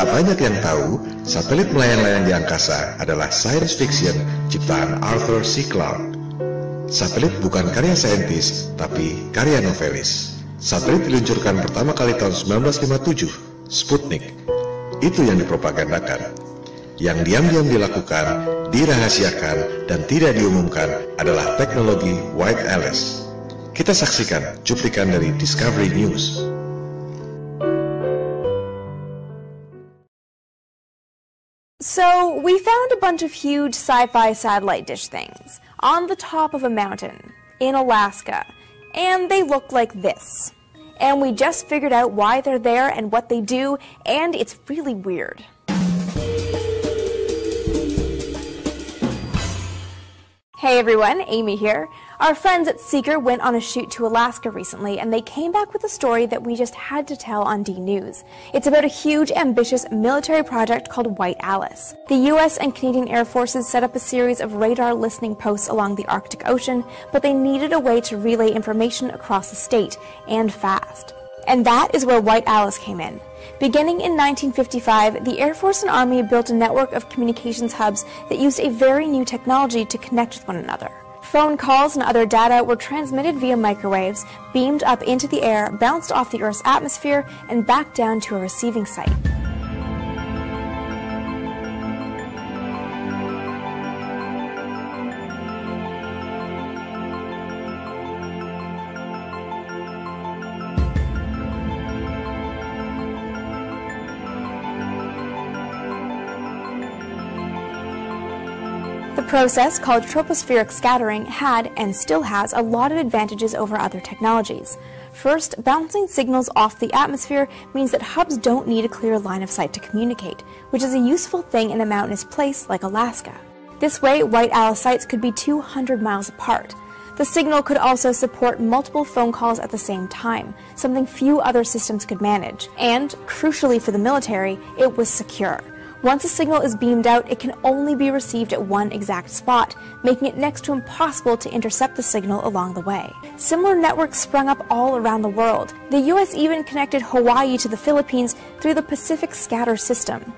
Tak banyak yang tahu, satelit melayang-layang di angkasa adalah science fiction ciptaan Arthur C. Clarke. Satelit bukan karya saintis, tapi karya novelis. Satelit diluncurkan pertama kali tahun 1957, Sputnik. Itu yang dipropagandakan. Yang diam-diam dilakukan, dirahasiakan, dan tidak diumumkan adalah teknologi White Alice. Kita saksikan cuplikan dari Discovery News. So, we found a bunch of huge sci-fi satellite dish things on the top of a mountain in Alaska, and they look like this. And we just figured out why they're there and what they do, and it's really weird. Hey everyone, Amy here. Our friends at Seeker went on a shoot to Alaska recently, and they came back with a story that we just had to tell on D News. It's about a huge, ambitious military project called White Alice. The US and Canadian Air Forces set up a series of radar listening posts along the Arctic Ocean, but they needed a way to relay information across the state, and fast. And that is where White Alice came in. Beginning in 1955, the Air Force and Army built a network of communications hubs that used a very new technology to connect with one another. Phone calls and other data were transmitted via microwaves, beamed up into the air, bounced off the Earth's atmosphere, and back down to a receiving site. The process, called tropospheric scattering, had, and still has, a lot of advantages over other technologies. First, bouncing signals off the atmosphere means that hubs don't need a clear line of sight to communicate, which is a useful thing in a mountainous place like Alaska. This way, White Alice sites could be 200 miles apart. The signal could also support multiple phone calls at the same time, something few other systems could manage. And, crucially for the military, it was secure. Once a signal is beamed out, it can only be received at one exact spot, making it next to impossible to intercept the signal along the way. Similar networks sprung up all around the world. The US even connected Hawaii to the Philippines through the Pacific Scatter system.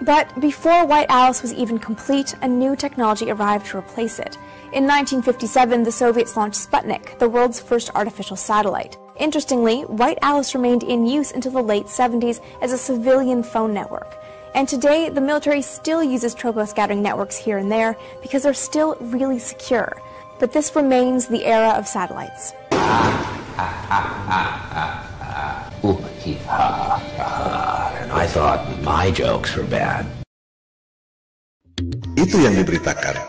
But before White Alice was even complete, a new technology arrived to replace it. In 1957, the Soviets launched Sputnik, the world's first artificial satellite. Interestingly, White Alice remained in use until the late 70s as a civilian phone network. And today, the military still uses troposcattering networks here and there because they're still really secure. But this remains the era of satellites. And I thought my jokes were bad. Itu yang diberitakan.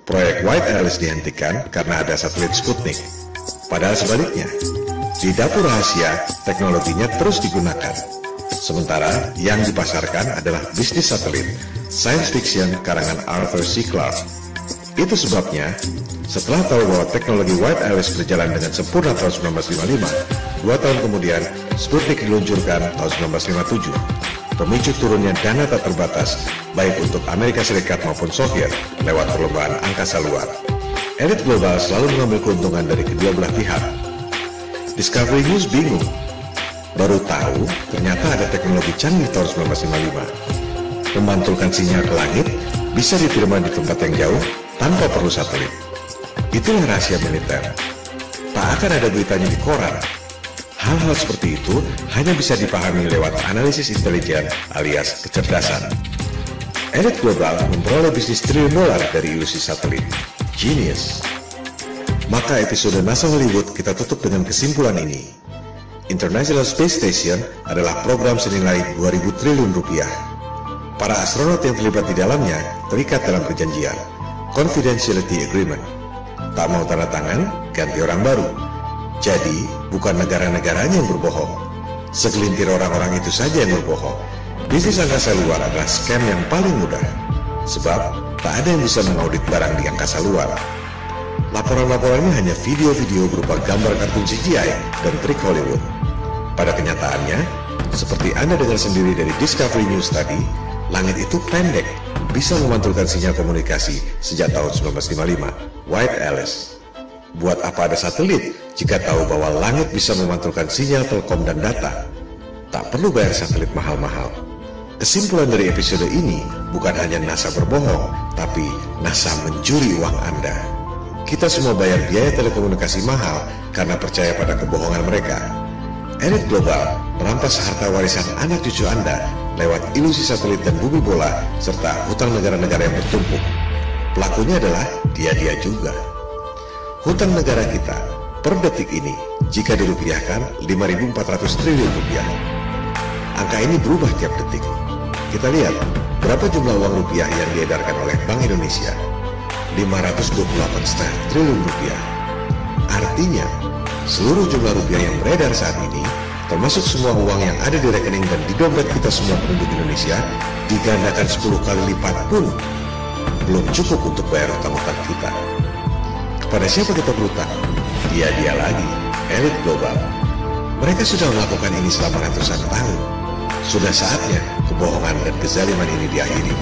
Proyek White Alice dihentikan karena ada satelit Sputnik. Padahal sebaliknya, di dapur rahasia, teknologinya terus digunakan. Sementara yang dipasarkan adalah bisnis satelit, science fiction karangan Arthur C. Clarke. Itu sebabnya, setelah tahu bahwa teknologi White Alice berjalan dengan sempurna tahun 1955, 2 tahun kemudian Sputnik diluncurkan tahun 1957. Pemicu turunnya dana tak terbatas, baik untuk Amerika Serikat maupun Soviet, lewat perlombaan angkasa luar. Elit global selalu mengambil keuntungan dari kedua belah pihak. Discovery News bingung. Baru tahu, ternyata ada teknologi canggih tahun 1955. Memantulkan sinyal ke langit bisa diterima di tempat yang jauh tanpa perlu satelit. Itulah rahasia militer. Tak akan ada beritanya di koran. Hal-hal seperti itu hanya bisa dipahami lewat analisis intelijen alias kecerdasan. Elit global memperoleh bisnis triliun dolar dari ilusi satelit. Genius. Maka episode NASA Hollywood kita tutup dengan kesimpulan ini. International Space Station adalah program senilai 2.000 triliun rupiah. Para astronot yang terlibat di dalamnya terikat dalam perjanjian, Confidentiality Agreement. Tak mau tanda tangan, ganti orang baru. Jadi, bukan negara-negaranya yang berbohong. Segelintir orang-orang itu saja yang berbohong. Bisnis angkasa luar adalah scam yang paling mudah. Sebab, tak ada yang bisa mengaudit barang di angkasa luar. Laporan-laporan ini hanya video-video berupa gambar kartun CGI dan trik Hollywood. Pada kenyataannya, seperti Anda dengar sendiri dari Discovery News tadi, langit itu pendek, bisa memantulkan sinyal komunikasi sejak tahun 1955, White Alice. Buat apa ada satelit jika tahu bahwa langit bisa memantulkan sinyal telkom dan data? Tak perlu bayar satelit mahal-mahal. Kesimpulan dari episode ini, bukan hanya NASA berbohong, tapi NASA mencuri uang Anda. Kita semua bayar biaya telekomunikasi mahal karena percaya pada kebohongan mereka. Elit global merampas harta warisan anak cucu Anda lewat ilusi satelit dan bumi bola, serta hutang negara-negara yang bertumpuk. Pelakunya adalah dia juga. Hutang negara kita per detik ini, jika dirupiahkan, 5.400 triliun rupiah. Angka ini berubah tiap detik. Kita lihat berapa jumlah uang rupiah yang diedarkan oleh Bank Indonesia, 528,5 triliun rupiah. Artinya, seluruh jumlah rupiah yang beredar saat ini, termasuk semua uang yang ada di rekening dan di dompet kita semua penduduk Indonesia, digandakan 10 kali lipat pun belum cukup untuk bayar hutang-hutang kita. Kepada siapa kita berhutang? Dia lagi, elit global. Mereka sudah melakukan ini selama ratusan tahun. Sudah saatnya kebohongan dan kezaliman ini diakhiri.